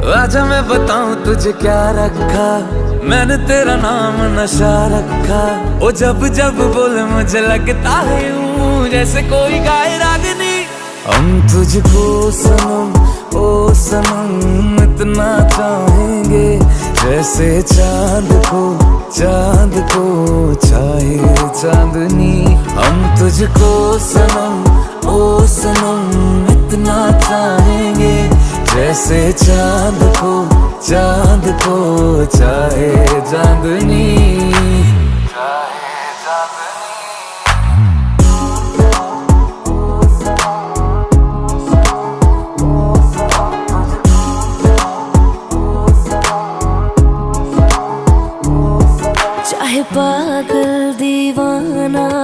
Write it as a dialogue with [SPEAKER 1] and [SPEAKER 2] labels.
[SPEAKER 1] आजा मैं बताऊं तुझे क्या रखा, मैंने तेरा नाम नशा रखा। ओ जब जब बोले मुझे लगता है यूं जैसे कोई गाए रागनी। हम तुझको सनम ओ सनम इतना चाहेंगे, जैसे चांद को चाहे चांदनी। हम तुझको सनम ओ सनम इतना चाहेंगे, जैसे चांद को चाहे चांदनी। चाहे चांदनी।